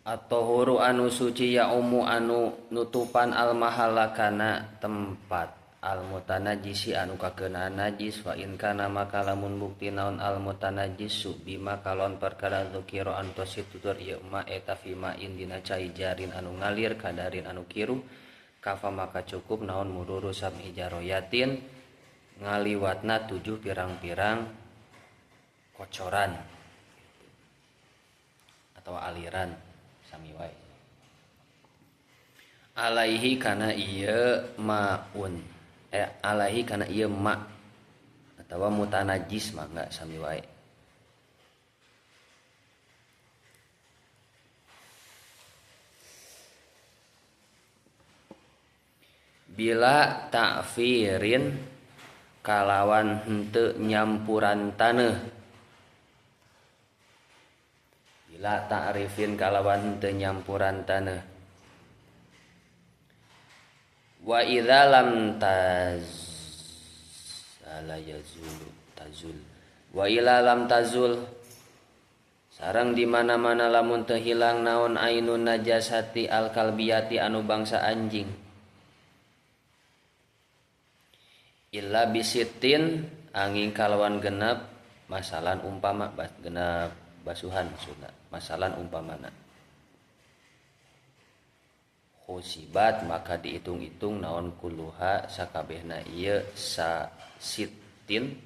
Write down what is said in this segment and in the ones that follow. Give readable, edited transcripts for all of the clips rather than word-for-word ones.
atau huru anu suci ya umu anu nutupan al mahalla kana tempat al mutanajisi anu kakeunaan najis wa in kana maka lamun bukti naon al mutanajisu bima kalon perkara dzikira antos tutur ieu ma eta fima indina cai jarin anu ngalir kadarin anu kiru kafa maka cukup naon mururu sam hijaroyatin ngaliwatna 7 pirang-pirang kocoran atau aliran sami wae alaihi kana ieu maun alaihi kana ieu ma atawa mutanajis mangga sami wae bila ta'firin kalawan henteu nyampuran taneuh bila ta'rifin kalawan henteu nyampuran taneuh wa idza lam tazul wa ila lam tazul sareng di mana-mana lamun teu hilang naon ainun najasati al kalbiyati anu bangsa anjing illa bisitin angin kalawan genep masalan umpama genep basuhan maksudna masalan umpamana khusibat maka dihitung-hitung naon kuluha sakabehna ieu sa sitin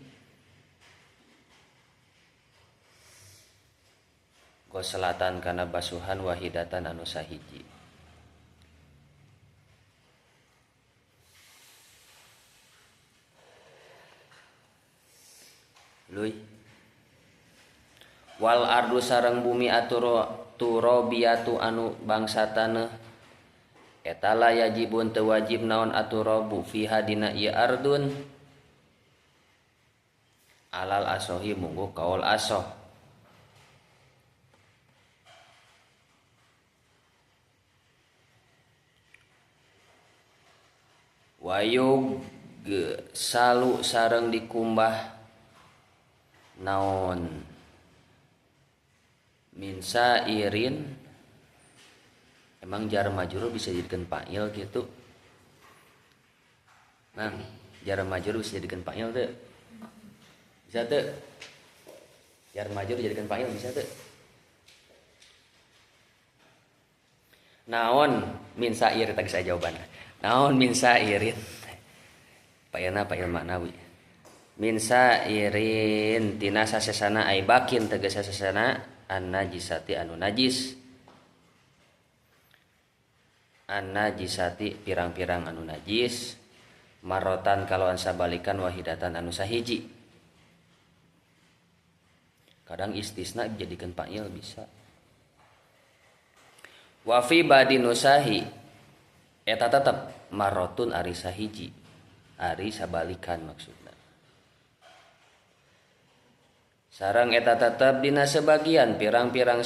goselatan kana basuhan wahidatan anu sahiji luy wal ardu sareng bumi turobiyatu anu bangsa taneuh eta la yajibun teu wajib naon aturabu fiha dina ieu ardun alal asohi munggu kaul asoh wayug salu sareng dikumbah naon min sairin emang jar majrur bisa dijadikan fa'il gitu nah jar majrur bisa dijadikan fa'il teu bisa teu jar majrur dijadikan fa'il bisa teu naon min sair tadi saya jawabanna naon min sairin fa'ilna fa'il maknawi min sairin tina sasesana ai bakin tegas sasesana an najisati anu najis an najisati pirang-pirang anu najis marotan kalawan sabalikan wahidatan anu sahiji kadang istisna dijadikan fa'il bisa wa fi badi nusahi eta tetep marotun ari sahiji ari sabalikan maksudna sareng eta tetep dina sebagian pirang-pirang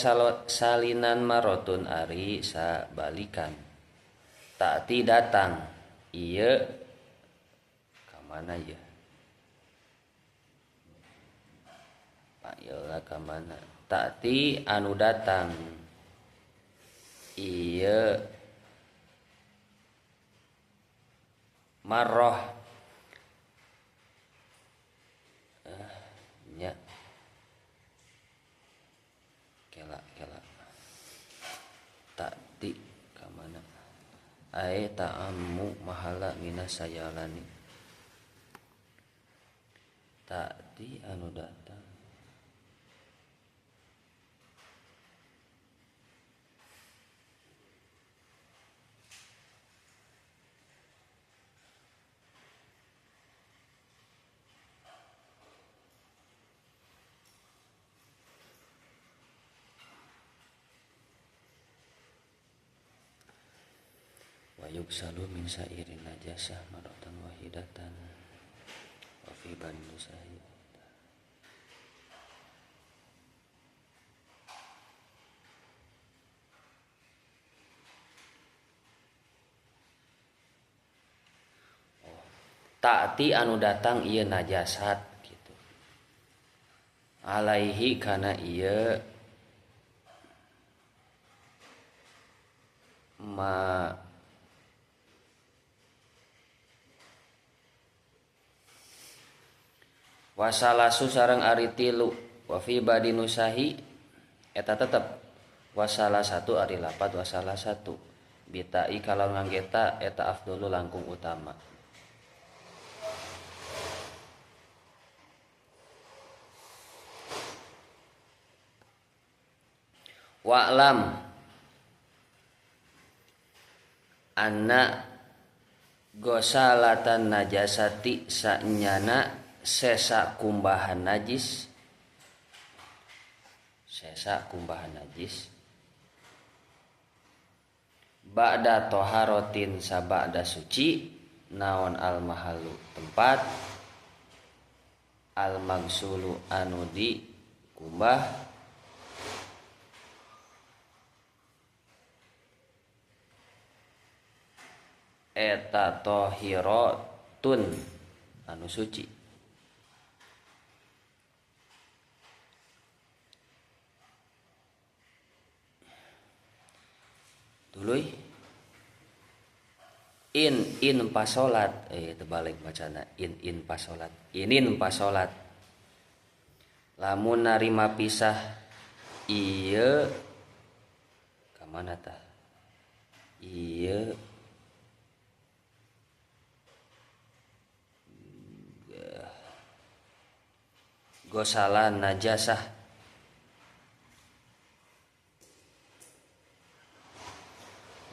salinan marotun ari sabalikan ta'ti datang ieu ka mana ya fa'ilna ka mana ta'ti anu datang ieu marroh nya kela ta'ti ka mana ae ta'ammu mahala minas sayalani ta'ti anu datang wa yuksalu min sairin najasah maratan wahidatan wa fi bandu sahih ta'ti anu datang ieu najasat gitu alaihi kana ieu ma wasalasu sareng ari tilu wa fi badi nusahi eta tetep wasala satu ari lapat wasala satu bitai kalau nganggeta eta afdolu langkung utama. Wa'lam anna gosalatan najasati sanyana sesa kumbahan najis ba'da toharotin saba'da suci naon al mahalu tempat al magsulu anu di kumbah eta tohiratun anu suci. Tuluy in pasolat terbalik bacana in pasolat inin pasolat lamun narima pisah ieu ka mana tah ieu gosalan najasah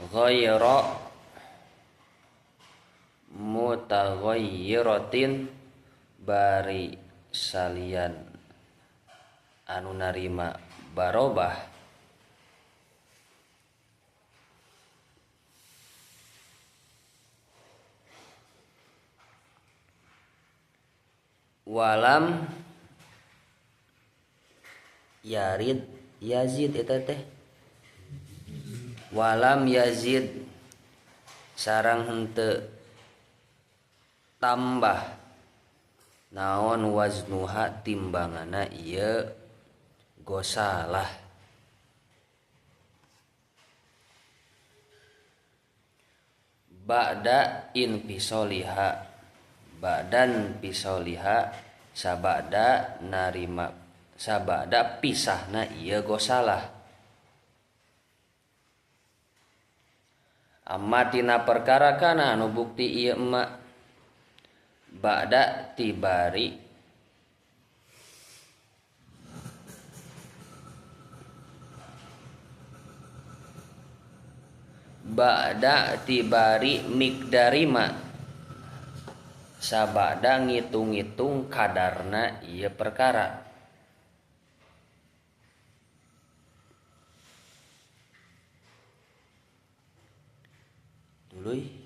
ghayra mutaghayyiratin bari salian anu narima barobah walam yarid yazid eta teh walam yazid sarang henteu tambah naon waznuha timbangana ieu gosalah ba'da inpisoliha ba'dan pisoliha sabada narima sabada pisahna ieu gosalah amma tina perkara kana anu bukti ieu emak ba'da tibari mikdarima sabada ngitung-ngitung kadarna ieu perkara duluy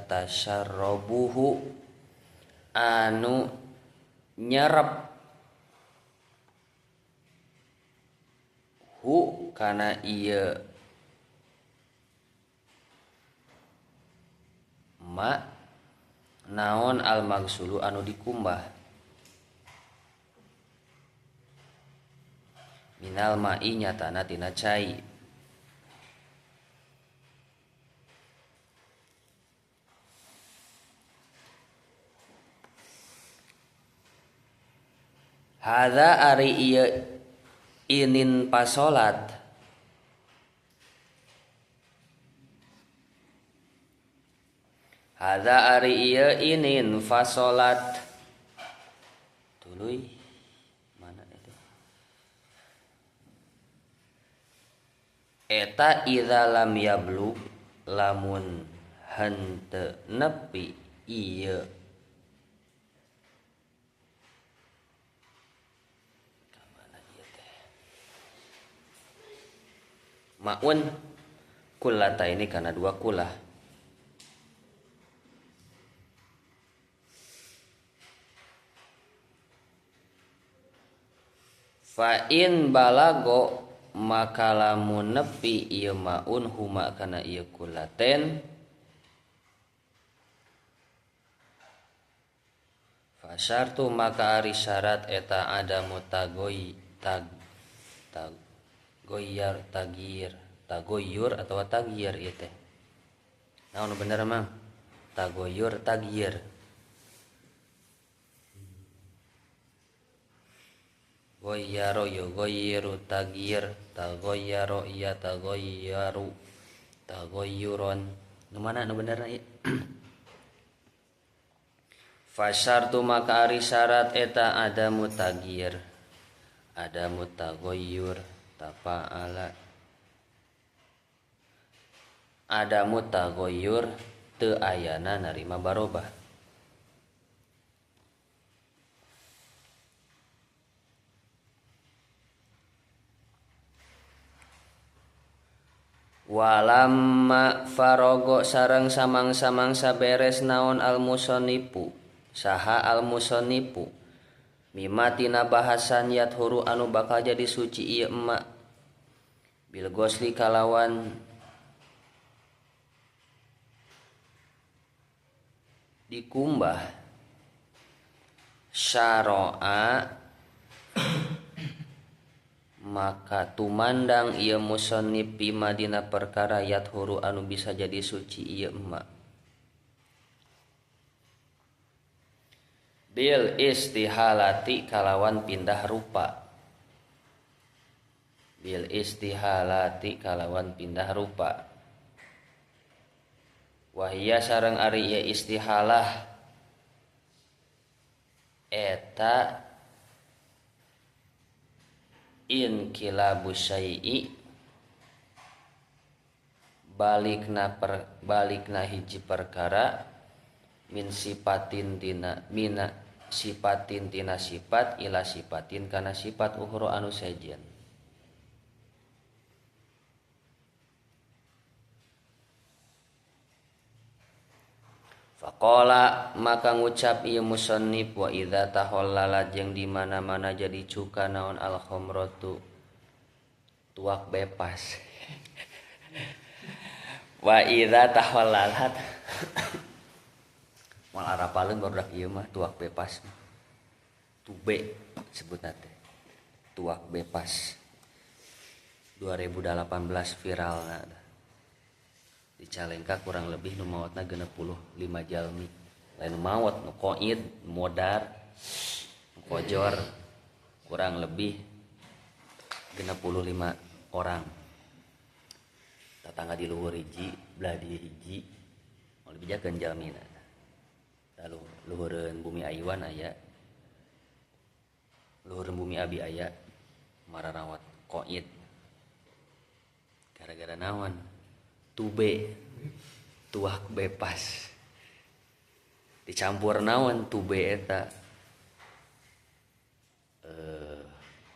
tasarrobuhu anu nyerep hu kana ieu ma naon al magsulu anu dikumbah minal ma'i nyatana tina cai hadza ari ieu inin pasolat hadza ari ieu inin fasolat tuluy mana itu eta idza lam yablug lamun henteu nepi ieu ma'un kullata ini karena dua kulah fa in balago maka lamun nepi ieu ma'un huma kana ieu kullaten fa syartu maka ari syarat eta ada mutagoi tag tag goyar tagir tagoyur atau tagir ieu teh naon nu bener mah tagoyur tagir goyaro yo goyiru tagir tagoyaro iya tagoyaru tagoyuron nu mana nu bener ieu fasyartu maka ari syarat eta ada mutagir ada mutagoyur tapaala ada mutagoyur teu ayana narima barobah walamma farogo sareng samang-samangsa beres naon al musonipu saha al musonipu mimatina bahasan yat huru anu bakal jadi suci ieu emak bil gosli kalawan dikumbah syaro'a maka tumandang ieu musannif bima dina perkara yat huru anu bisa jadi suci ieu emak bil istihalati kalawan pindah rupa bil istihalati kalawan pindah rupa wahia sareng ari ieu istihalah eta inqilabu syai'i balikna hiji perkara min sifatin tina mina sifatin tina sifat ila sifatin kana sifat uhuru anu sejen faqala maka ngucap ieu musannif wa idza tahallala jeung di mana-mana jadi cuka naon al khamratu tuak bebas wa idza tahallalat mal arapaleun barudak ieu mah tuak bebas tube sebutna teh tuak bebas 2018 viralna di Calengka kurang lebih nu maotna 65 jalmi lain maot nu qaid modar kojor kurang lebih 65 orang tatangga di luhur hiji belah di hiji mau lebih jakeun jalmina lalu luhureun bumi ayuan aya luhureun bumi abi aya mararawat qaid gara-gara naon tube tuak bebas dicampur naon tube eta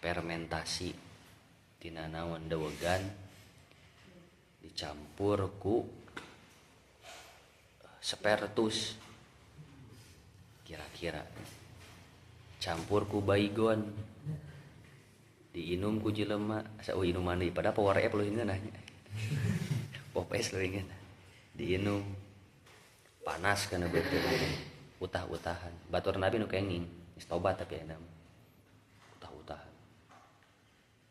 fermentasi tina naon dewegan dicampur ku spertus kira-kira campur ku baygon diinum ku jelema asa inum mandi pada power app lo ingeun nanya pop es lo ingeun diinum panas kana beuteung utah-utahan batur nabi nu kenging geus tobat tapi enak utah-utahan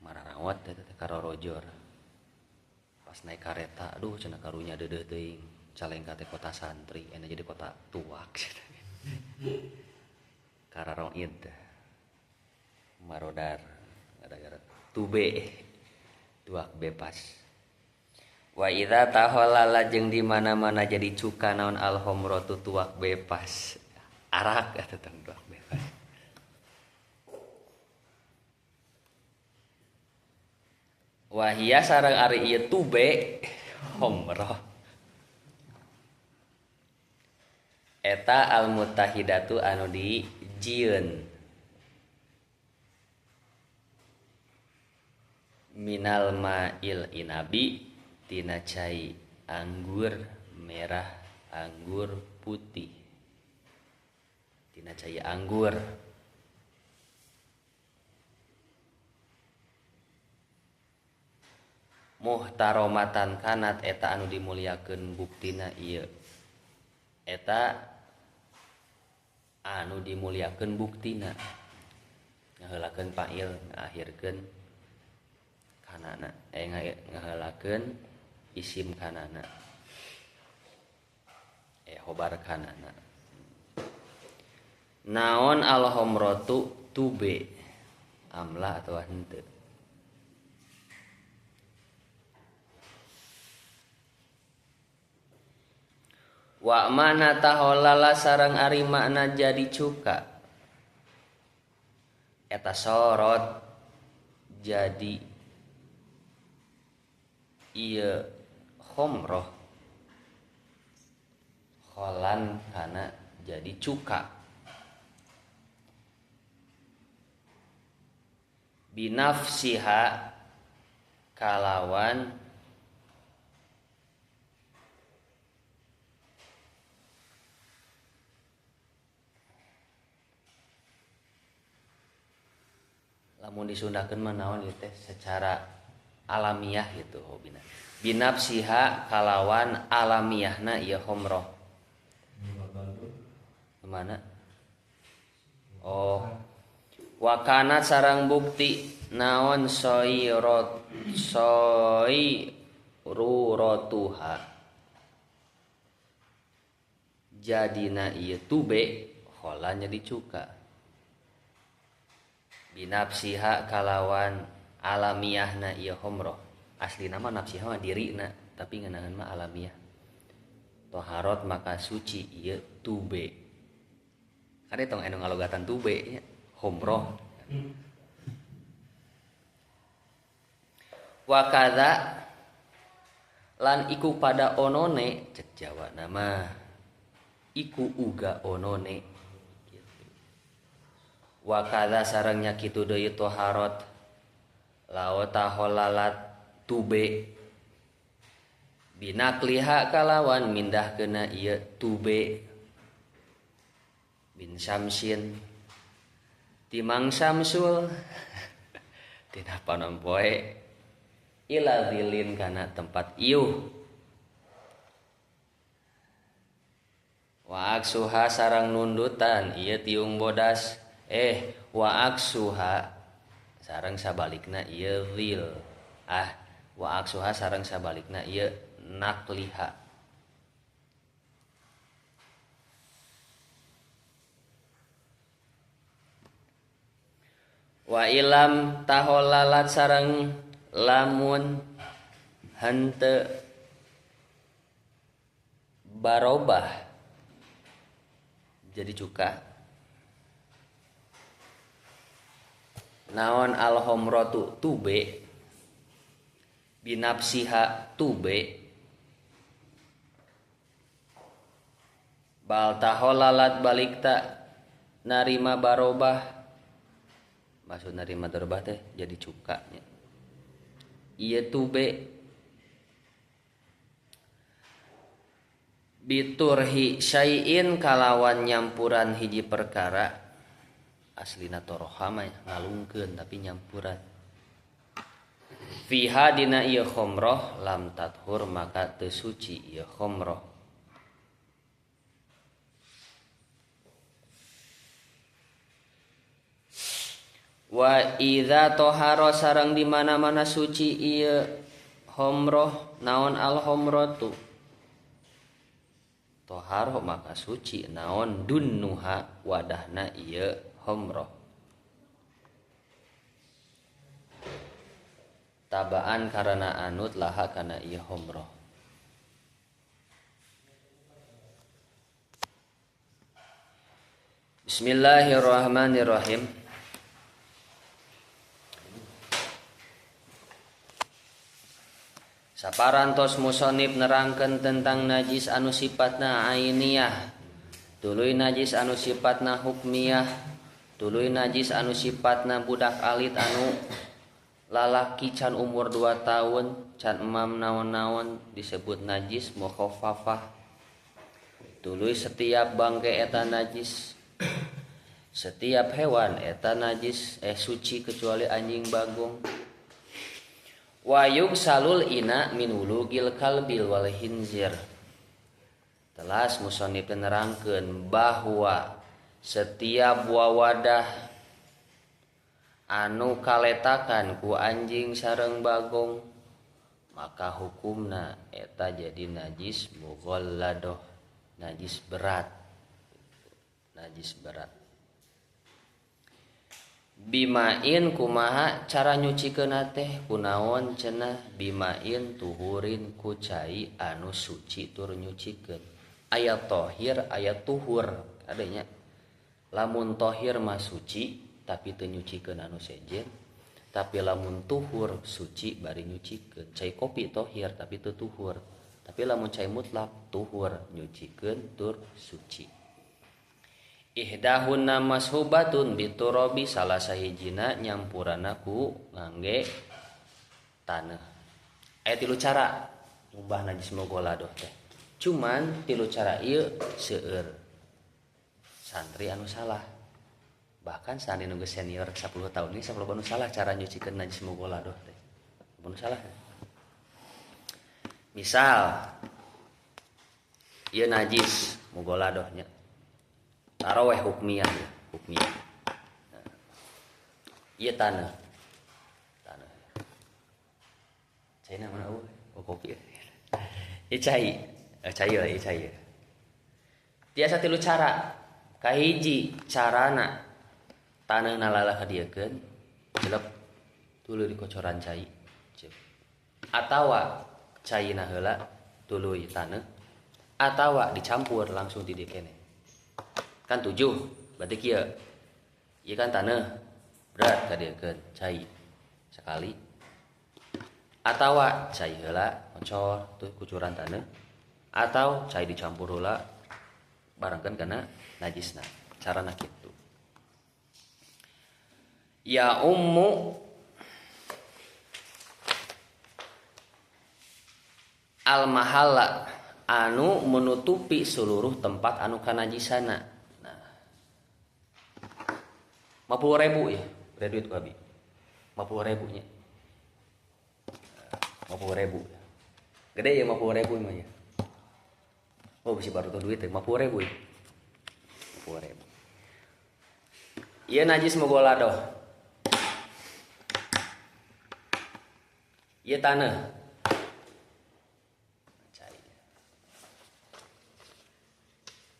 mararawat eta teh karorojor pas naik kareta aduh cenah karunya deudeuh teuing Calengka teh kota santri enak jadi kota tuak kararoid marodar gara-gara tube tuak bebas wa idza tahallala jeung di mana-mana jadi cuka naon al khamratu tuak bebas arak eta teh tuak bebas wa hiya sareng ari ieu tube khamrah eta al mutahidatu anu dijieun minal ma'il inabi tina cai anggur merah anggur putih tina cai anggur muhtaromatan kanat eta anu dimuliakeun buktina ieu eta anu dimuliakeun buktina ngaheulakeun fa'il ngaakhirkeun kanana ngaheulakeun isim kanana khobar kanana. Naon al-humratu tube amla atau henteu. Wa mana taholala sareng ari makna jadi cuka. Eta sorot jadi ieu khomroh kholan kana jadi cuka. Binafsiha kalawan lamun disundakeun mah naon ieu teh secara alamiah gitu hobina. Binafsiha kalawan alamiahna ieu khomroh. Mana? Oh. Wakana sarang bukti naon soiruratuha jadina ieu tube kholan jadi cuka. Binafsiha kalawan alamiahna ieu khomroh. Aslina mah nafsiha mah dirina, tapi ngeunaheun mah alamiah. Toharot maka suci ieu tube. Kade tong anu ngalogatan tube nya. Khomroh. Wakada lan iku pada onone cek Jawa nama iku uga onone gitu. Wakada sarengnya kitu deui toharot laota holalat tube binakliha kalawan mindahkeuna ieu tube bin syamsin timang samsul tina panompoe ila zilin kana tempat iuh wa aksuha sarang nundutan ieu tiung bodas wa aksuha sareng sabalikna ieu zil wa aksuha sareng sabalikna ieu nakliha. Wa ilam taholalat sareng lamun henteu barobah jadi cuka. Naon al-humratu tube binafsiha tube bal taholalat balikta narima barobah. Maksud narima darobah teh jadi cukanya. Ieu tube biturhi syai'in kalawan nyampuran hiji perkara aslina toroha mah ngalungkeun tapi nyampuran. Fiha dina ieu khomroh lam tathur maka teu suci ieu khomroh. Wa idza toharo sareng di mana-mana suci ieu khomroh naon al khomratu toharo maka suci naon dunnuha wadahna ieu khomroh tabaan karena anut laha kana ieu khomroh. Bismillahirrahmanirrahim. Saparantos musonib nerangkeun tentang najis anu sifatna ainiyah, tuluy najis anu sifatna hukmiyah, tuluy najis anu sifatna budak alit anu lalaki can umur 2 tahun can emam naon-naon disebut najis mukhaffafah. Tuluy setiap bangke eta najis, setiap hewan eta najis suci kecuali anjing bagong. Wayug salul ina min ulugil kalbil wal hinzir. Telas musannif nerangkeun bahwa setiap wawadah anu kaletakan ku anjing sareng bagong maka hukumna eta jadi najis mughalladoh, najis berat. Bimain kumaha cara nyucikeun teh kunaon cenah bimain tuhurin ku cai anu suci tur nyucikeun. Aya tohir aya tuhur adanya. Lamun tohir mah suci tapi teu nyucikeun anu sejen, tapi lamun tuhur suci bari nyucikeun. Cai kopi tohir tapi teu tuhur, tapi lamun cai mutlak tuhur nyucikeun tur suci. Ihdahunna mashubatun biturabi salah sahijina nyampurana ku ngangge taneuh. Aya 3 cara ngubah najis mughalladoh teh. Cuman 3 cara ieu seueur santri anu salah. Bahkan santri nu geus senior 10 tahun ini sabab anu salah cara nyucikeun najis mughalladoh teh. Anu salah. Misal ieu najis mughalladoh nya. Taraweh hukmiyah. Ieu taneuh. Cai mana eueuh? Oh kopi. Ieu cai. Cai. Tiasa 3 cara. Kahiji carana taneuhna lalah kadiekeun, jelep tuluy di kocoran cai. Atawa caina heula tuluy taneuh, atawa dicampur langsung di dieu keneh. Kan 7 berarti kieu ieu kan taneuh berat kadiekeun cai sekali atawa cai heula ngocor tuh kucuran taneuh atau cai dicampur heula barengkeun kana najisna carana kitu. Ya ummu al mahalla anu menutupi seluruh tempat anu kanajisana. 50.000 ya, beda duit ku abi. 50.000 nya. 50.000. Gede ya 50.000 mah ya. Oh, bisi baru tuh duit ya 50.000 ya. 50.000. Ieu najis mughalladoh. Ieu taneuh.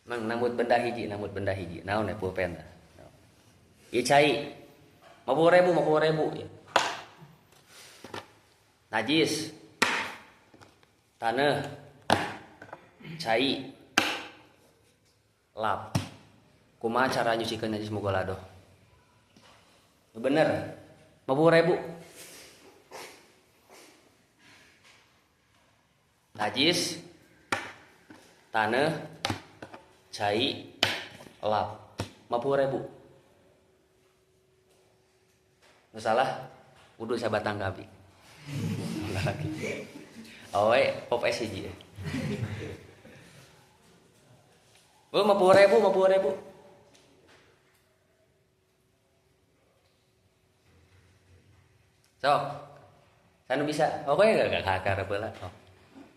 Mang namut benda hiji. Naon ya pulpen tah. Ieu cai 50.000 ya. Najis taneuh cai lap. Kumaha cara nyucikeun najis mughalladoh? Bener 50.000. Najis taneuh cai lap 50.000. Salah kudu sabatang gabi. Awe pop es hiji. Oh 50.000. Sok. Sanu bisa. Oke enggak kakak rebeula. Oh.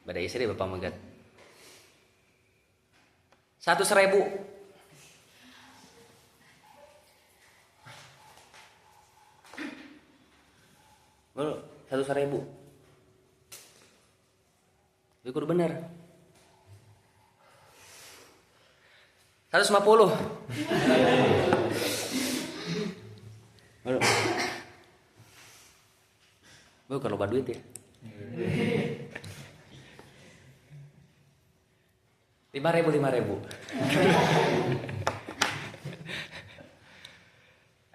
Bada istri Bapak megat. 100.000. Bro, 100.000. Itu kudu bener. 150. Bro. Bro, kalau loba duit ya. 5.000.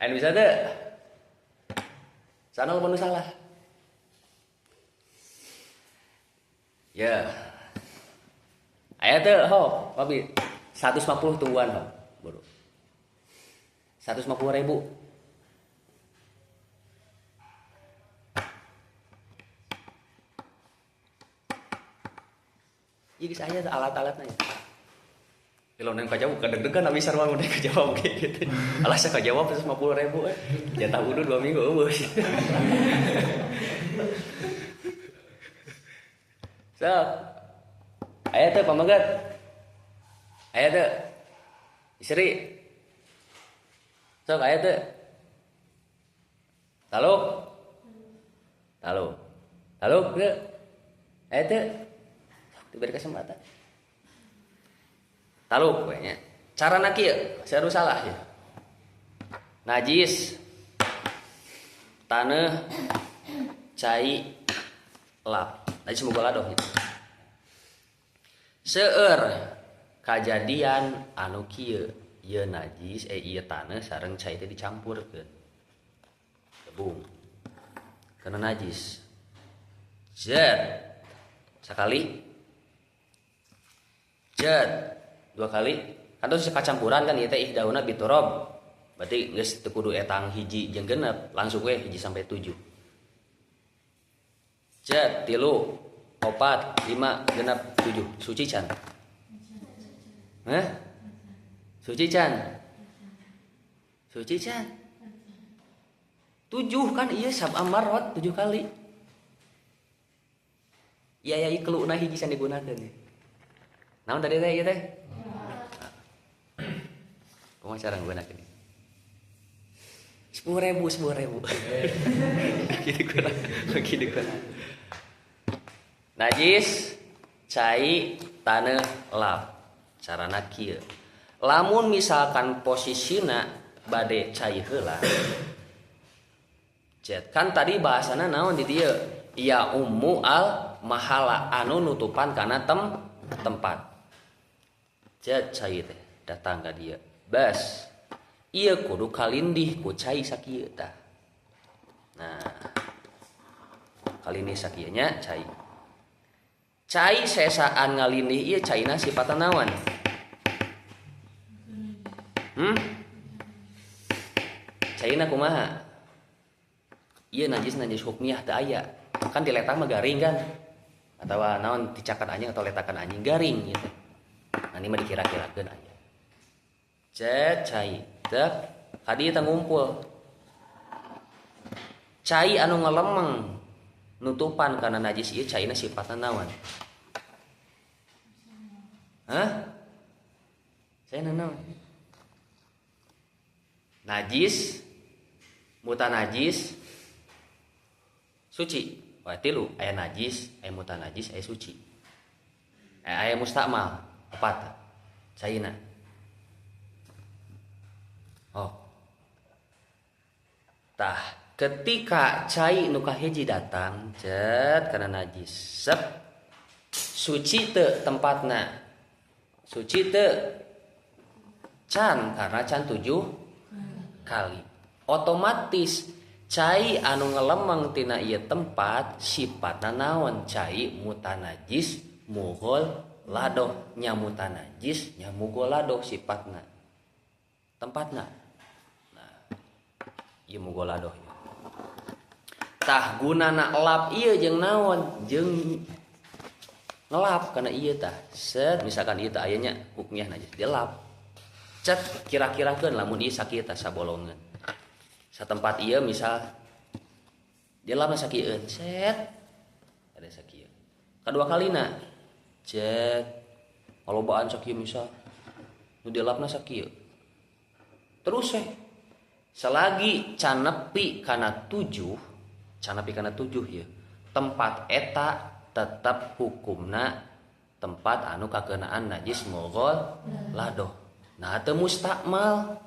Anu bisa teh. Sana lu salah. Ya. Aya teh ho, babi 150 tungguan ho, bro. 150.000. Ieu geus aya alat-alatna ya. Kalau neng kajawab kadeg-degan abi sarua mun kajawab kayak gitu. Alasnya kajawab 150.000 jatah udah 2 minggu eueuh. So, aya teh pamagat. Aya teh istri. Sok aya teh. Taluk. Teu. Teu. Diberi kesempatan. Taluk we nya. Carana kieu, seru salah ya. Najis. Taneuh cai lap. Najis muga ladoh nya. Seueur kajadian anu kieu, ieu najis ieu taneuh sareng cai teh dicampurkeun. Gabung. Karena najis. Jet. Sekali. Jet. 2 kali. Kan terus kacampuran kan ieu teh ihdauna biturab. Berarti geus teu kudu etang hiji jeung genep, langsung we hiji sampai 7. Jet 3, 4, 5, genep 7. Suci can? Hah? Suci can? Suci can? 7 kan ieu sab'a marot 7 kali. Iya ikluna hiji can digunakeun. Naon tadi teh ieu teh? Kumaha cara nggunakeun? 10.000. Bagi dikurang. Najis, cai, taneuh, lap. Carana kieu. Lamun misalkan posisina bade cai heula. Jet kan tadi bahasana naon di dieu? Ya ummu al mahala anu nutupan kana tempat. Jet cai teh datang ka dieu. Bas. Ieu kudu kalindih ku cai sakieu tah. Nah. Kalindih sakieu nya cai. Cai sesaan ngalindih ieu caina sifatna naon? Caina kumaha? Ieu najis hukmiyah teu aya. Kan diletak mah garing kan? Atawa naon dicakan anjing atau letakan anjing garing gitu. Nah, ini mah dikira-kirakeun aya. Cet cai teh kadi teh ngumpul. Cai anu ngalemeng nutupan kana najis ieu caina sifatna naon? Hah? Caina naon? Najis, mutanajis, suci. Wah, 3 aya najis, aya mutanajis, aya suci. Aya mustakmal, 4 caina. Oh. Tah, ketika cai nu kahiji datang, cet kana najis. Sep. Suci teu tempatna. Suci teu can karena can 7 kali. Otomatis cai anu ngelemeng tina ieu tempat sifatna naon? Cai mutanajis mughal ladoh nya mutanajis nya mughal ladoh sifatna. Tempatna. Ieu mughal ladoh. Tah gunana lap ieu jeung naon? Jeung ngelap kana ieu tah. Set misalkan ieu teh aya nya hukmiyah najis dilap. Cet kira-kirakeun lamun ieu sakieu tah sabolongan. Satempat ieu misal dilapna sakieu set ada sakieu. Kadua kalina cet kalobaan sakieu misal nu dilapna sakieu. Terus selagi can nepi kana 7 ya. Tempat eta tetap hukumna tempat anu kakeunaan najis mughal ladoh. Nah teu mustakmal.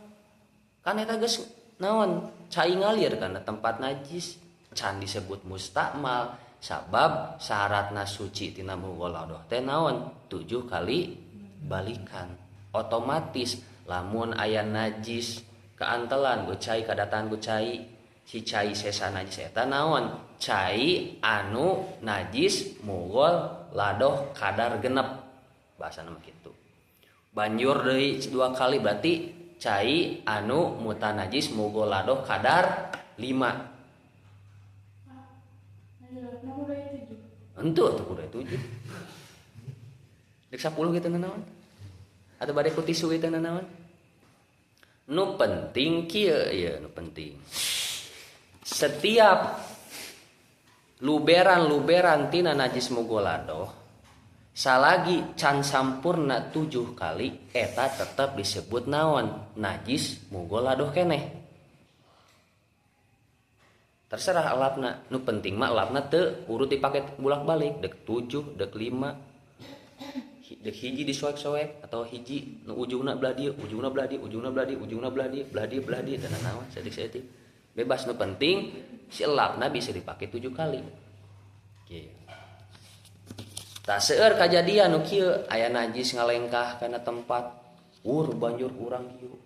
Kan eta geus naon? Cai ngalir kana tempat najis. Can disebut mustakmal sabab syaratna suci tina mughal ladoh teh naon? 7 kali balikan. Otomatis lamun aya najis keantelan ku cai kadataan ku cai si cai sesa najis eta naon? Cai anu najis mughal ladoh kadar genep bahasana mah kitu. Banjur deui 2 kali berarti cai anu mutanajis mughal ladoh kadar 5. Henteu atuh kudu 7. Dek 10 kitu naon? Atau bade ku tisu kitu naon? Nu penting kieu ya, nu penting. Setiap luberan tina najis mughal ladoh salagi can sampurna 7 kali eta tetep disebut naon? Najis mughal ladoh keneh. terserah elapna, nu penting mah elapna teu urut dipake bolak-balik dek 7 dek 5 dek hiji disoek-soek atau hiji nu ujungna belah dieu ujungna belah dieu ujungna belah dieu ujungna belah dieu belah dieu dan naon saeutik-saeutik bebas, nu penting si elapna bisa dipake 7 kali kieu. Tak seueur kajadian nu kieu aya najis ngalengkah kana tempat banjur urang kieu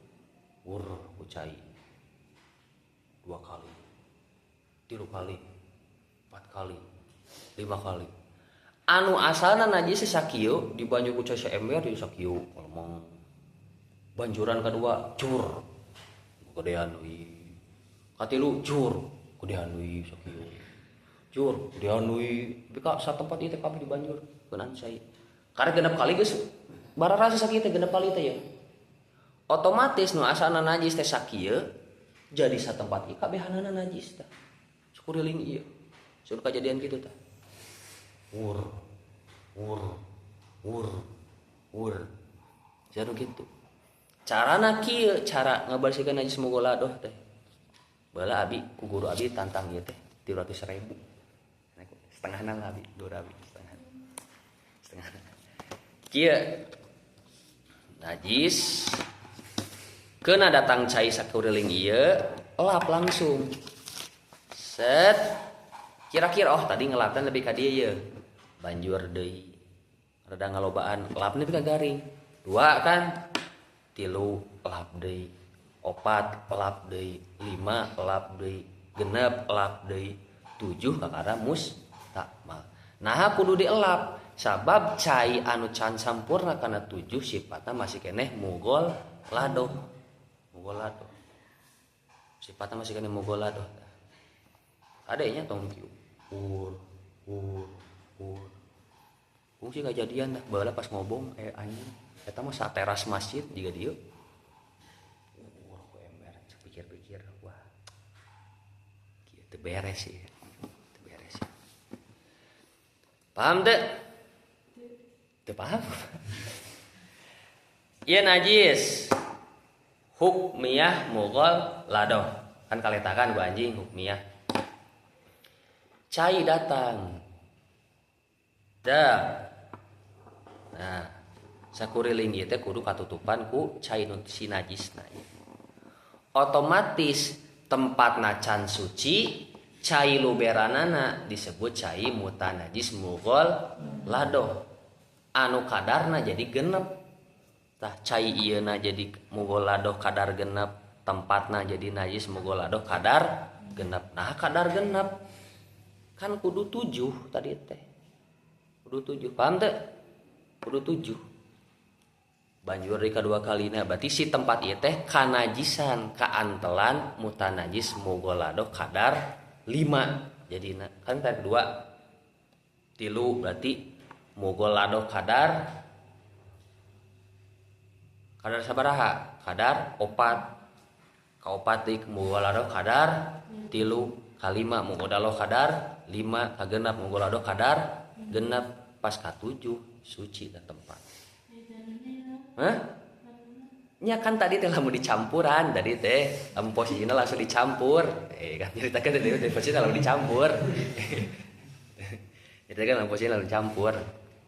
ku cai 2 kali 3 kali 4 kali 5 kali anu asalna najis sakieu di banjur ku cai saember di sakieu ngomong banjuran kedua cur gedean deui katilu cur gedean deui sakieu cur gedean deui bika satempat ieu teh kabeh di banjur keunaan cai karena genep kali geus bararasa sakieu teh genep kali teh ya otomatis nu asalna najis teh sakieu jadi satempat ieu kabehanana najis tah sakuriling ieu sudah kejadian kitu tah wur jadi gitu carana kieu cara ngabersihkeun najis mugola doh teh baheula abi ku guru abi tantang ieu teh 300.000 setengahna lah abi guru abi setengah kieu najis keuna datang cai sakuriling ieu elap langsung set kira-kira tadi ngelapna lebih ka dieu ye banjur deui rada ngalobaan elapna lebih ka garing 2 kan 3 elap deui 4 elap deui 5 elap deui 6 elap deui 7 kakara mustakmal nah kudu dielap sabab cai anu can sampurna kana 7 sifatna masih keneh mugol lado sifatna masih keneh mugol lado adanya tong kieu fungsi kejadian dah baheula pas ngobong anjing eta mah sateras masjid jiga dieu aku ember pikir-pikir wah kieu teu beres ya paham teu teu paham ieu najis hukmiyah mughal ladoh kan kaletakan gua anjing hukmiyah cai datang dah nah sakuriling ieu teh kudu katutupan ku cai nu si najisna otomatis tempatna can suci cai luberanana disebut cai mutanajis mughal ladoh anu kadarna jadi genep tah cai ieuna jadi mughal ladoh kadar genep tempatna jadi najis mughal ladoh kadar genep nah kadar genep kan kudu 7 tadi teh kudu 7 paham teh kudu 7 banjur di kedua kalina berarti si tempat ieu teh kanajisan kaantelan mutanajis mughal ladoh kadar 5 jadina kan tadi 2 3 berarti mughal ladoh kadar sabaraha kadar 4 ka 4 deui mughal ladoh kadar 3 ka 5 mughal ladoh kadar 5 ka 6 mughal ladoh kadar 6 pas ka 7 suci da tempat nya kan tadi teh lamun dicampuran tadi teh posisina langsung dicampur kan ceritakeun teh posisina lamun dicampur itu kan posisina langsung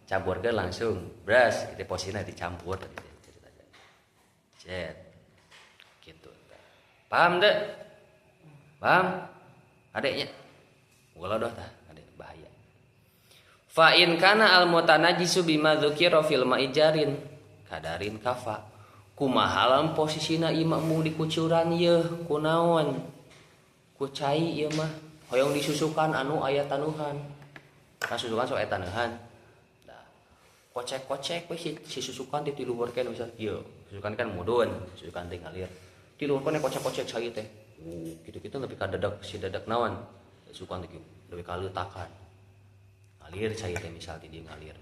campurkeun langsung bras itu posisina dicampur tadi ceritanya cet gitu paham teu paham adeknya mughal ladoh tah adek bahaya fa in kana al mutanajisu bima dzukira fil ma'ijarin kadarin kafa kumaha lam posisina imam mung dikucuran yeuh kunaon ku cai ieu mah hoyong disusukan anu aya tanuhan kasusukan so aya tanuhan da kocek-kocek we si susukan di luhurkeun misal ieu susukan kan mudun susukan teh ngalir di luhurkeun kocek-kocek cai teh kitu-kitu lebih ka dedeg si dedeg naon susukan teh lebih ka leutakan ngalir cai teh misal di dieu ngalir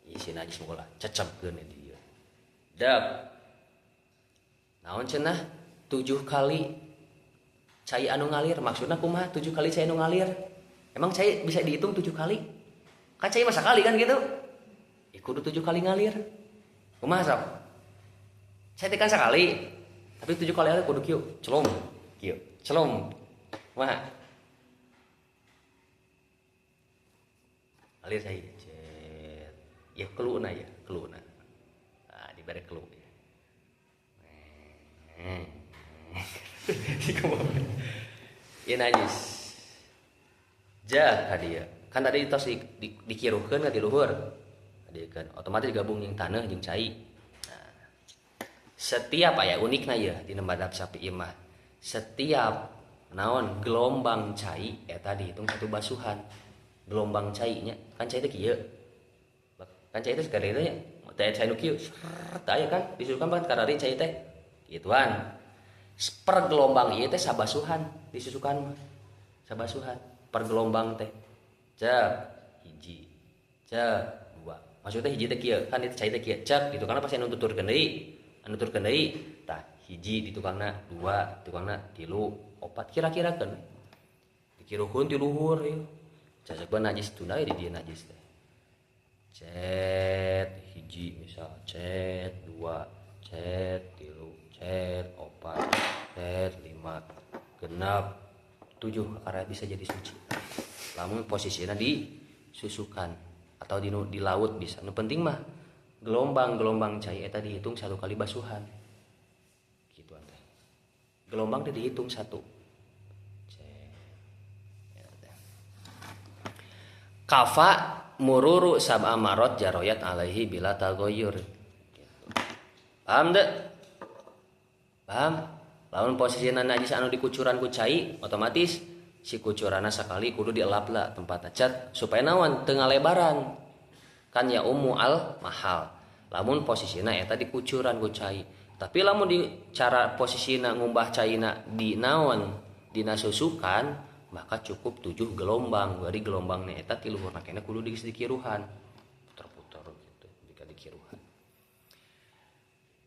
isi najis mugola cecepkeun di dieu dap naon cenah 7 kali cai anu ngalir maksudna kumaha 7 kali cai anu ngalir emang cai bisa dihitung 7 kali kan cai masa kali kan gitu kudu 7 kali ngalir kumaha sok cai teh kan sakali tapi 7 kali ngalir kudu kieu celong kieu celom mah alir saya cet ya keluna nah dibere kelu ya ieu najis ja ka dieu kan tadi tos dikiruhkeun ka di luhur dia kan otomatis gabung yang tanah jeung cai. Nah, setiap aya unikna ya di madhab Syafi'i mah setiap naon gelombang cai eta dihitung satu basuhan. Gelombang cai nya kan cai teh kieu. Kan cai teh segede nya teh cai nu kieu tah aya kan disusukan pan karari cai teh gituan. Per gelombang ieu teh sabasuhan disusukan mah. Sabasuhan per gelombang teh. Cek hiji cek dua maksudnya hiji teh kieu kan itu cai teh kieu cek gitu karena pasti anu tuturkeun deui tah hiji di tukangna dua tukangna tilu opat kira-kira kan dikiruhkeun ti luhur ieu caceban najis tunda di dieu najis teh cet hiji misal cet dua cet tilu cet opat cet lima genap 7 karena bisa jadi suci lamun posisinya disusukan atau di laut bisa. Nu penting mah gelombang cai eta dihitung satu kali basuhan. Gitu teh. Gelombang teh dihitung satu. Kafa mururu sab'a marot jaroyat alaihi bila taghayyur. Gitu. Paham deh? Paham? Lamun posisinya najis anu dikucuran ku cai otomatis si kucurana sakali kudu dielap lah tempatna cat supaya naon teu ngalebaran kan ya al mahal lamun posisina eta dikucuran ku cai tapi lamun di cara posisina ngumbah caina di naon dina susukan maka cukup 7 gelombang bari gelombangna eta ti luhurna keneh kudu dikiruhan puter-puter gitu jika dikiruhan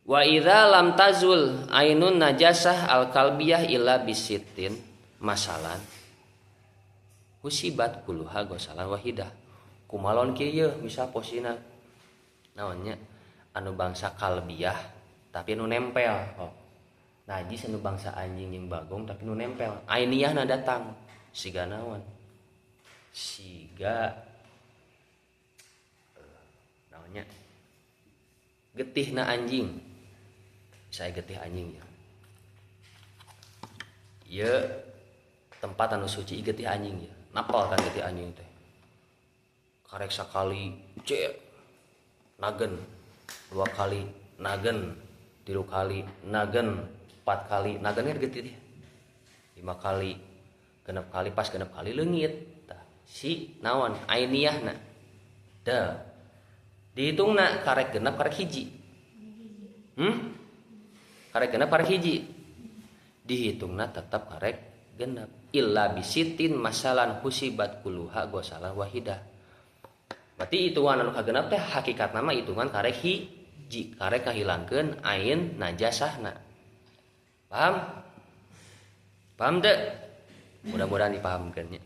wa idza lam tazul ainun najasah al kalbiyah illa bisitin masalan husibat kuluha gosalan wahidah kumalon kieu misal posina naonnya anu bangsa kalbiyah tapi anu nempel najis anu bangsa anjing jeung bagong tapi anu nempel ainiyahna datang siga naon siga naonnya getihna anjing saya getih anjing ya ieu tempat anu suci getih anjing ya napal kan getih anjing teh karek sakali nagen 2 kali nagen 3 kali nagen 4 kali nagen kan getih 5 kali 6 kali pas 6 kali leungit tah si naon ainiyahna da dihitungna karek genep karek hiji karek genep karek hiji dihitungna tetap karek genep illa bisitin masalan husibat kuluha gosalan wahidah berarti hitungan anu kagenep teh hakikatna mah hitungan karek hiji karek kahilangkeun ain najasahna paham teu mudah-mudahan dipahamkeun nya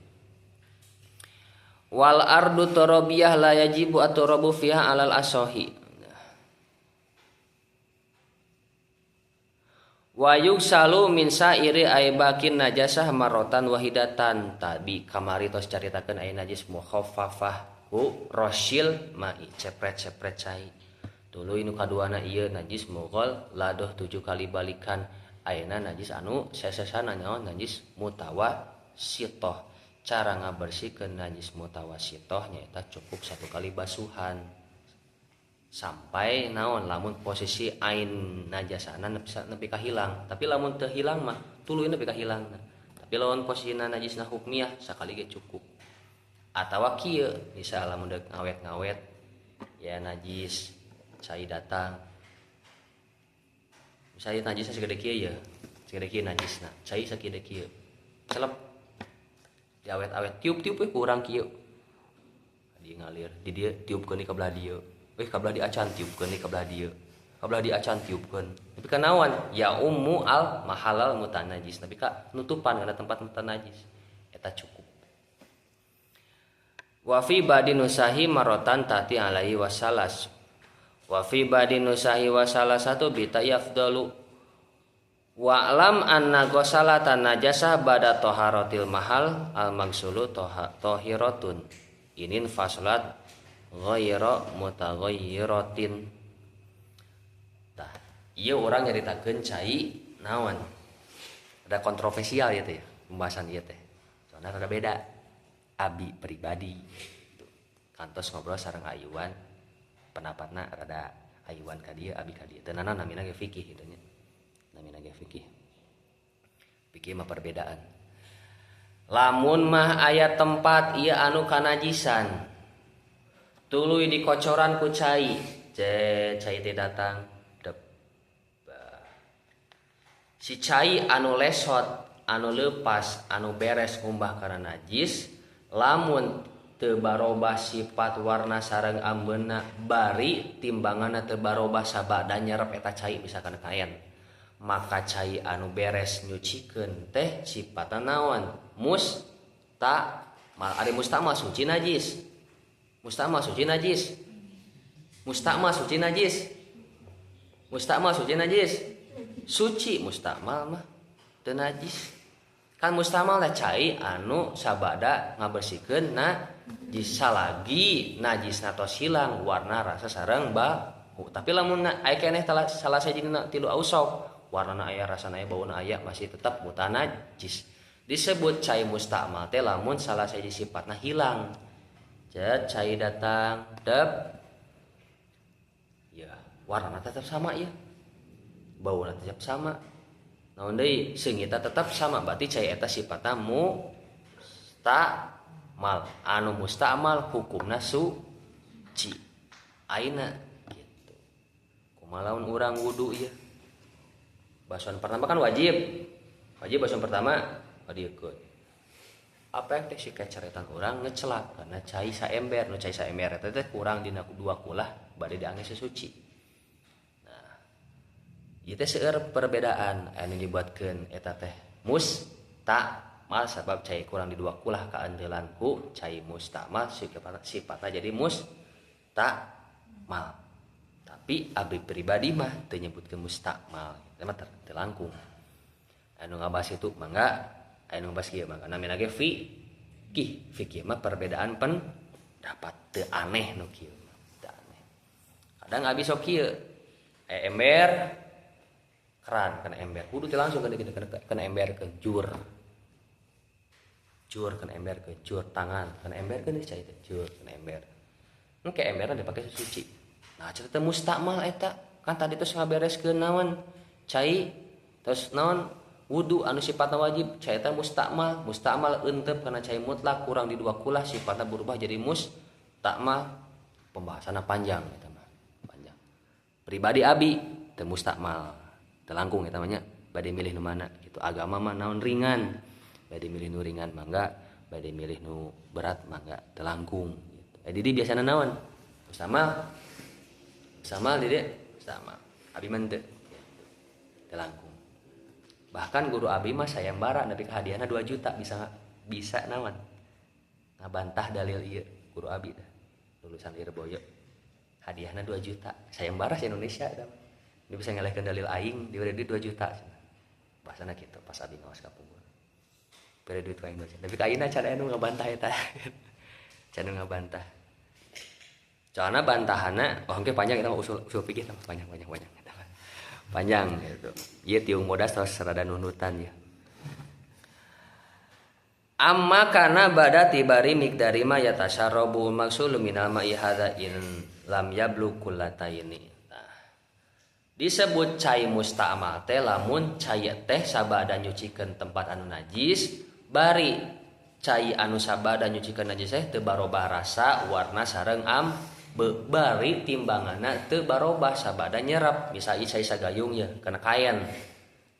wal ardu turabiyah la yajibu aturabu fiha alal asohi wa yuksalu min sairi aibakin najasah marotan wahidatan tabi kamari tos caritakeun aya najis mukhaffafah ku rosyil mai cepret-cepret cai tuluy nu kaduana ieu najis mughal ladoh 7 kali balikan ayeuna najis anu sesesana nyaon najis mutawassithah cara ngabersihkeun najis mutawassithah nyaeta cukup 1 kali basuhan sampai naon lamun posisi ain najasana nepi ka hilang tapi lamun teu hilang mah tuluy nepi ka hilangna tapi lamun posisina najisna hukmiyah sakali ge cukup atawa kieu misal lamun deuk ngawet-ngawet ya najis cai datang misalnya najisna segede kieu ya segede kieu najisna cai sakide kieu celep diawet-awet tiup-tiup we kurang kieu di ngalir di dieu tiupkeun di kabelah dieu kabelah diacan tiupkeun di kabelah dieu kabelah diacan tiupkeun tapi ka naon ya al mahalal mutanajis tapi ka nutupan kana tempat mutanajis eta cukup wa fi badin nusahi marotan tati alaihi wasalas wa fi badin nusahi wasalasatu bi tayafdalu Wa'lam anna ghasalatan najasah ba'da taharatil mahal al magsulu tahiratun inin faslat ghayra mutaghayyiratin. Tah, ieu urang nyaritakeun cai naon? Ada kontroversial ieu teh ya, pembahasan ieu teh. Soalna rada beda. Abi pribadi gitu. Kantos ngobrol sareng Ayuan, pendapatna rada Ayuan ka dieu, abi ka dieu. Teu naon namina ge fikih kitu nya. Namina ge fikih. Fikih mah perbedaan. Lamun mah aya tempat ieu anu kanajisan. Tuluy dikocoran ku cai. Cai teh datang dep. Si cai anu lesot, anu leupas, anu beres ngumbah kana najis, lamun teu barobah sifat warna sareng ambeuna bari timbanganna teu barobah sabada nyerep eta cai misalkan kaen. Maka cai anu beres nyucikeun teh sifatna naon? Mustakmal. Ari mustakmal suci najis. Mustakmal suci najis. Mustakmal suci najis. Mustakmal suci najis. Suci mustakmal mah teu najis. Kan mustakmal teh cai anu sabada ngabersihkeun najis salagi najisna tos hilang warna rasa sareng bau. Tapi lamun aya keneh salah sajina tilu ausok warnana aya rasana aya bauna aya masih tetap mutanajis. Disebut cai mustakmal teh lamun salah siji sifatna hilang. Cet cai datang dep ya warnana tetap sama ya. Bauna tetap sama. Naon deui seungitna tetap sama berarti cai eta sifatna mustakmal. Anu mustakmal hukumna suci. Aina gitu. Kumaha lamun urang wudu ya. Basuhan pertama kan wajib basuhan pertama dieukeun. Apa yang teh si kacaretan urang ngecelak karena cai saember, nu cai saember eta teh kurang dina 2 kulah bade diangge sesuci. Nah, ieu teh seueur perbedaan anu dibuatkeun eta teh mustakmal sabab cai kurang di 2 kulah kaandeulan ku cai mustakmal sifatna jadi mustakmal. Tapi abi pribadi mah teu nyebutkeun mustakmal. Eta mah teu langkung. Anu ngabahas itu mangga anu ngabahas kieu mangga namina ge fikih mah perbedaan pendapat teu aneh nu kieu mah teu aneh. Kadang abi sok kieu ember keran kana ember kudu teh langsung kana ember ke jur kana ember ke jur tangan kana ember ke cai teh jur kana ember. Engke emberna dipake suci. Nah, cerita mustakmal eta kan tadi terus ngabereskeun naon cai terus naon wudu anu sifatna wajib cai eta mustakmal euteup kana cai mutlak kurang di 2 kulah sifatna berubah jadi mustakmal. Pembahasanna panjang eta mah panjang. Pribadi abi teu mustakmal teu langkung eta mah nya bade milih nu mana gitu. Agama mah naon ringan bade milih nu ringan mangga bade milih nu berat mangga teu langkung gitu. Jadi biasana naon mustakmal sama dede sama abi mente telangkung. Bahkan guru abi mah sayembara nepi ka hadiahna 2 juta bisa naon ngabantah dalil ieu guru abi teh lulusan Lirboyo hadiahna 2 juta sayembara se Indonesia eta dia bisa ngelehkeun dalil aing diberi duit 2 juta bahasana kitu pas abi ngaos ka punggur beri duit ka aing 2 juta tapi ka ayeuna can anu ngabantah eta can ngabantah. Soalnya bantahanna engke panjang kita usul pikir panjang gitu. Ieu tiung modas terus rada nunutan ya. Amma kana bada tibari miqdari ma yatasharrabu maksulu minal ma'i hadza in lam yablu kullataini. Nah, disebut cai mustakmal teh lamun cai teh sabada nyucikeun tempat anu najis bari cai anu sabada nyucikeun najis teh barobah rasa warna sareng bari timbanganna teu barobah sabada nyerap misalnya cai sagayung ya kana kain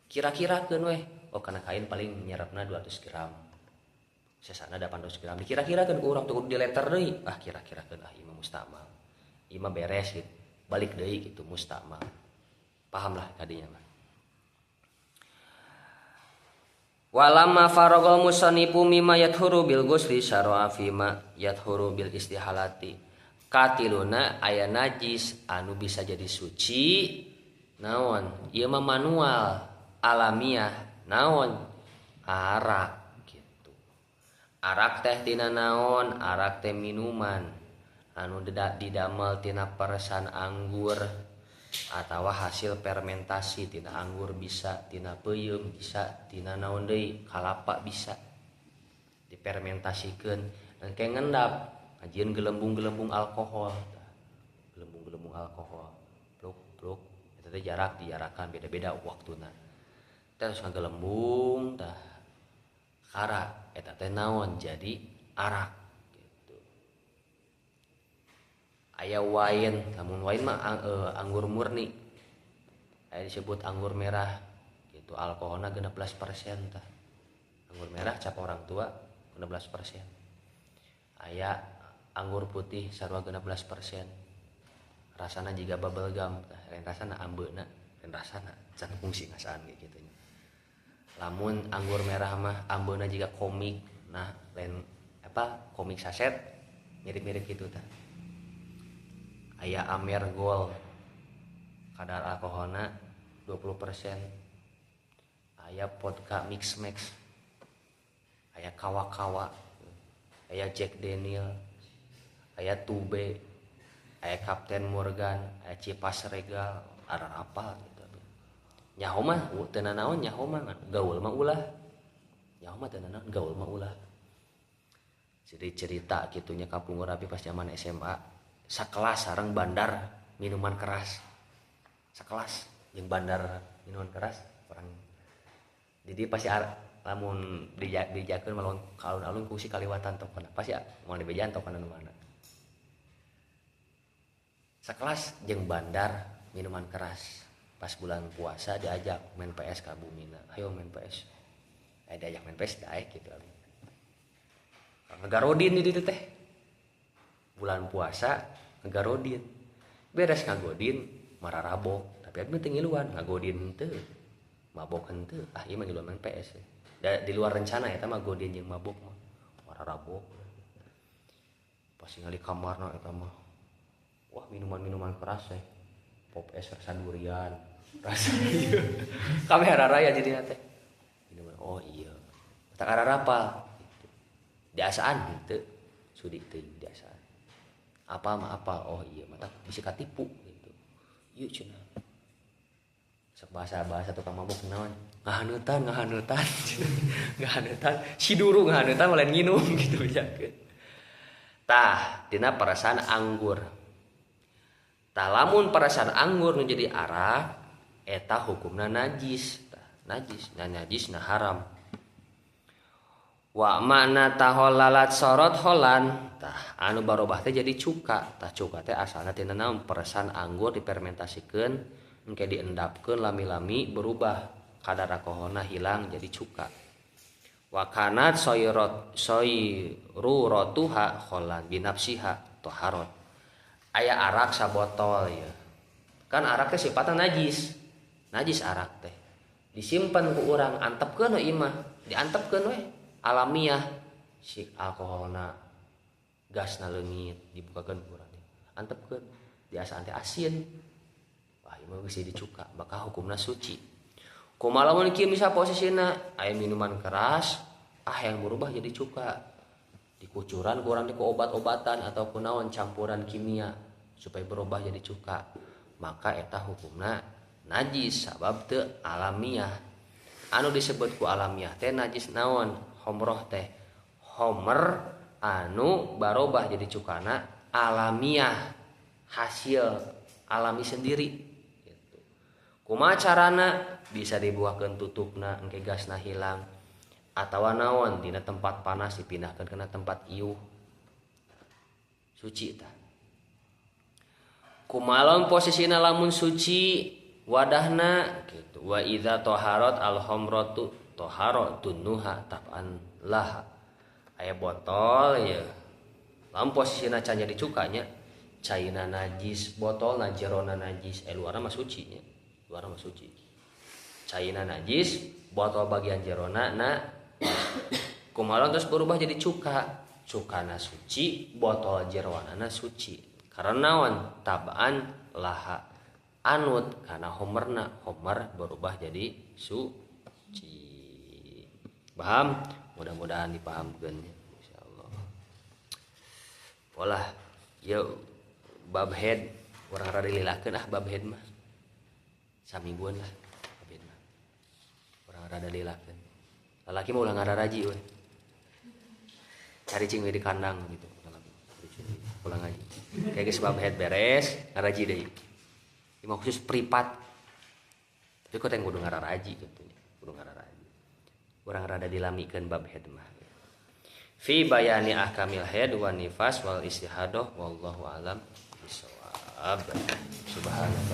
kira-kirakeun weh oh kana kain paling nyerapna 200 gram sesana 800 gram dikira-kirakeun ku urang teu di letter deui kira-kirakeun ieu mustakmal ieu mah beres gitu balik deui gitu mustakmal paham lah kadinya mah. Walamma faragul musannifu mimma yathuru bil ghusli syara'a fima yathuru bil istihalati. Katiluna aya najis anu bisa jadi suci naon ieu mah manual alamiah naon arak gitu. Arak teh tina naon? Arak teh minuman anu didamel tina peresan anggur atawa hasil fermentasi tina anggur, bisa tina peuyeum, bisa tina naon deui kalapa, bisa difermentasikeun engke ngendap ngajieun gelembung-gelembung alkohol. Gelembung-gelembung alkohol pluk eta teh dijarakan beda-beda waktuna. Terus ngagelembung tah kara eta teh naon? Jadi arak. Aya wine, namun wine mah anggur murni. Aya disebut anggur merah gitu, alkoholna 16% tah. Anggur merah cap orang tua 16%. Aya anggur putih sarua 16%. Rasana jiga bubble gum tah, lain rasana ambeuna, lain rasana can fungsi ngasaan ge kitu nya. Lamun anggur merah mah ambeuna jiga komik, nah lain komik saset mirip-mirip kitu tah. Aya Amer Gold kadar alkoholna 20%. Aya vodka Mix Max, aya kawa-kawa, aya Jack Daniel, aya Tube, aya Captain Morgan, aya Cipas Regal, ada apa gitu. Nyaho mah teu naon, nyaho mah gaul mah ulah. Nyaho mah teu naon, gaul mah ulah. Jadi cerita kitunya kampung Rapi pas zaman SMA. Sakelas sareng bandar minuman keras, sakelas jeung bandar minuman keras orang. Jadi pasti lamun dijakeun malon alun-alun ku si kaliwatan tokana pasti moal dibejaan tokana nu mana. Sakelas jeung bandar minuman keras pas bulan puasa diajak main PS ka bumina, ayo main PS. Diajak main PS daek gitu. Ngagarodin di ditu teh. Bulan puasa ngagodin beres ngagodin mararabok tapi abi teh ngiluan ngagodin teu mabok henteu ieu mah ngiluan main PS di luar rencana eta mah godin jeung mabok mah mararabok pas ningali kamarna eta mah wah minuman-minuman keras pop es rasa durian rasa ieu kamera raya jadi teh minuman oh iya tak ararapal gitu diasaan henteu sudi teuing diasaan apa oh iya mata bisa katipu gitu ieu cenah sok bahasa tukang mabuk naon ngahaneutan ngahaneutan si duru ngahaneutan lain nginum gitu jakeun tah dina perasaan anggur tah lamun perasaan anggur nu jadi arak eta hukumna najis tah najis na haram. Wa makna taholalat sorot holan tah anu barobah teh jadi cuka tah cuka teh asalna tina naon peresan anggur difermentasikeun engke diendapkeun lami-lami berubah kadar alkoholna hilang jadi cuka. Wa kanat soyruratuha holan binafsiha taharot. Aya arak sabotol ya kan arak teh sifatna najis arak teh disimpen ku urang antepkeun we imah diantepkeun we alamiah si alkoholna gasna leungit dibukakeun ku urang antepkeun biasa teh asin wah ieu mah geus dicuka bakal hukumna suci kumaha lamun kieu misa posisina aya minuman keras yang berubah jadi cuka dikucuran ku urang ku obat-obatan ataupun naon campuran kimia supaya berubah jadi cuka maka eta hukumna najis sabab teu alamiah anu disebut ku alamiah teh najis naon homroh teh homer anu barobah jadi cukana alamiah hasil alami sendiri gitu. Kumaha carana bisa dibuahkeun tutupna engke gasna hilang atawa naon dina tempat panas dipindahkeun kana tempat iuh suci tah kumaha posisina lamun suci wadahna gitu wa idza taharat al homratu toharatun nuha taban lah aya botol ya lamun posisina can jadi cukanya caina najis botolna jerona najis luarna mah suci nya luarna mah suci caina najis botol bagian jerona na kumaha terus berubah jadi cukana suci botol jeroana suci karena naon taban laha anut karena homer berubah jadi suci. Paham? Mudah-mudahan dipahamkeun insyaallah. Pola yuk bab head urang rada lilahkeun bab head mah samingguan lah bab head mah urang rada lilahkeun. Lalaki mah ulah ngararaji we cari cing di kandang gitu pulang ngaji kayak geus bab head beres ngaraji deui imah khusus privat tapi kok teh kudu ngararaji gitu kudu ngararaji urang rada dilamikeun bab head mah fi bayani ahkamil haid wa nifas wal istihadah wallahu alam bisawab. Subhanallah.